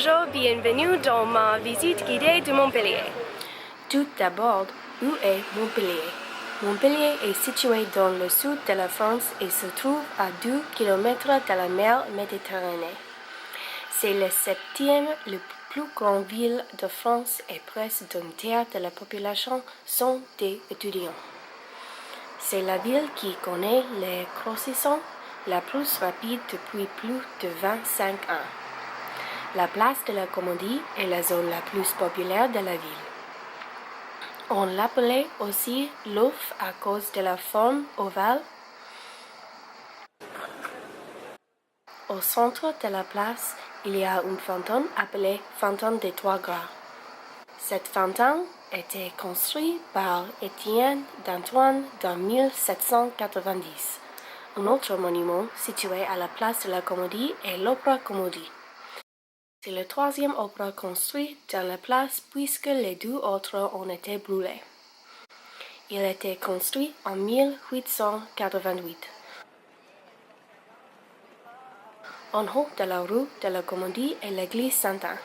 Bonjour, bienvenue dans ma visite guidée de Montpellier. Tout d'abord, où est Montpellier? Montpellier est situé dans le sud de la France et se trouve à 2 km de la mer Méditerranée. C'est la septième la plus grande ville de France et presque d'un tiers de la population sont des étudiants. C'est la ville qui connaît la croissance la plus rapide depuis plus de 25 ans. La place de la Comédie est la zone la plus populaire de la ville. On l'appelait aussi l'œuf à cause de la forme ovale. Au centre de la place, il y a une fontaine appelée Fontaine des Trois Gras. Cette fontaine était construite par Étienne d'Antoine en 1790. Un autre monument situé à la place de la Comédie est l'Opéra Comédie. C'est le troisième opéra construit dans la place puisque les deux autres ont été brûlés. Il a été construit en 1888. En haut de la rue de la Comédie est l'église Saint-Anne.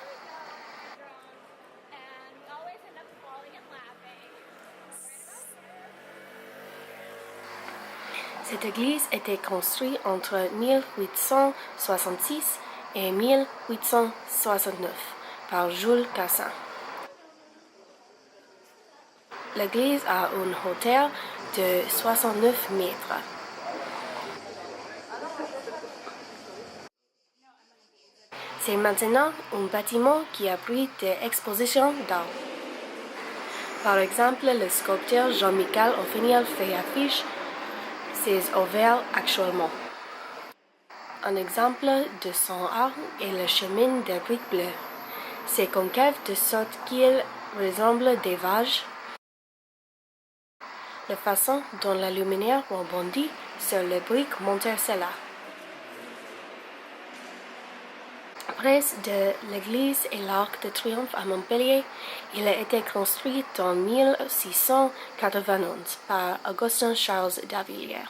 Cette église était construite entre 1866 et 1869 par Jules Cassin. L'église a une hauteur de 69 mètres. C'est maintenant un bâtiment qui abrite des expositions d'art. Par exemple, le sculpteur Jean-Michel Offenil fait affiche ses œuvres actuellement. Un exemple de son art est le chemin des briques bleues. C'est concave de sorte qu'il ressemble des vaches. La façon dont la lumière rebondit sur les briques Montercella. Près de l'église et l'Arc de Triomphe à Montpellier, il a été construit en 1691 par Augustin Charles d'Avilliers.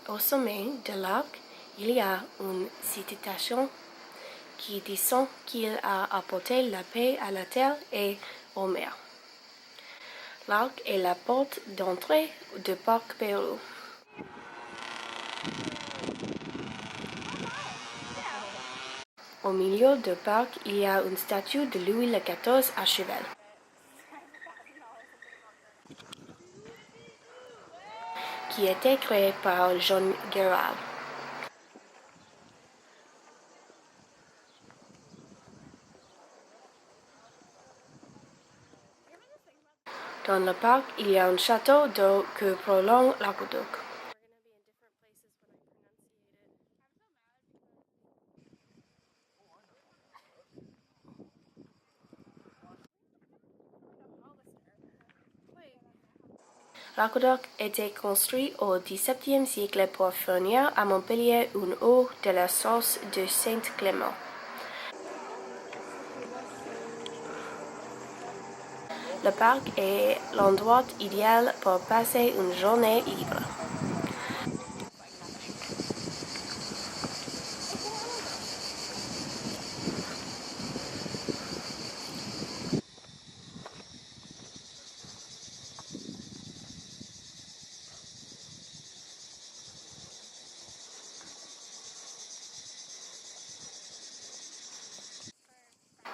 Au sommet de l'arc, il y a une citation qui disant qu'il a apporté la paix à la terre et aux mers. L'arc est la porte d'entrée du parc Pérou. Au milieu du parc, il y a une statue de Louis XIV à cheval, qui a été créée par Jean Guéral. Dans le parc, il y a un château d'eau que prolonge l'aqueduc. L'aqueduc était construit au XVIIe siècle pour fournir à Montpellier une eau de la source de Saint-Clément. Le parc est l'endroit idéal pour passer une journée libre.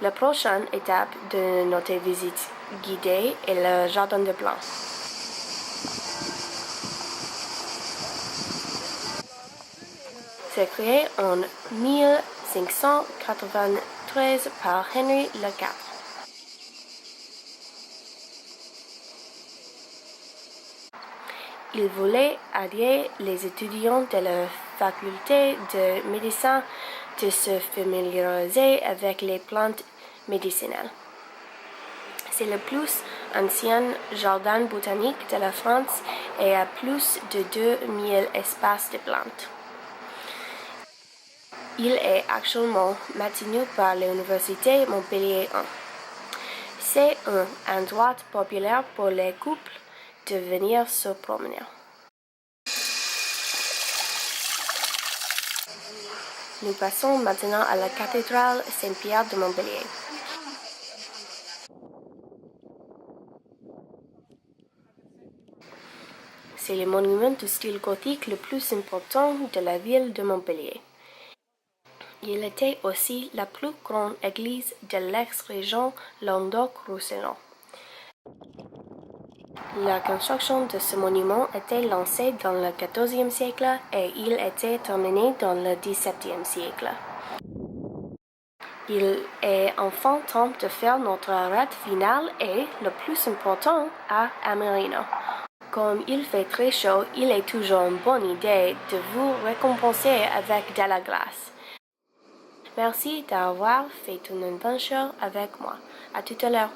La prochaine étape de notre visite guidée est le Jardin des Plantes. C'est créé en 1593 par Henri IV. Il voulait aider les étudiants de la faculté de médecine de se familiariser avec les plantes médicinales. C'est le plus ancien jardin botanique de la France et a plus de 2000 espaces de plantes. Il est actuellement maintenu par l'Université Montpellier 1. C'est un endroit populaire pour les couples de venir se promener. Nous passons maintenant à la cathédrale Saint-Pierre de Montpellier. C'est le monument de style gothique le plus important de la ville de Montpellier. Il était aussi la plus grande église de l'ex-région Languedoc-Roussillon. La construction de ce monument était lancée dans le XIVe siècle et il était terminé dans le XVIIe siècle. Il est enfin temps de faire notre rite final et, le plus important, à Amerino. Comme il fait très chaud, il est toujours une bonne idée de vous récompenser avec de la glace. Merci d'avoir fait une aventure avec moi. À tout à l'heure.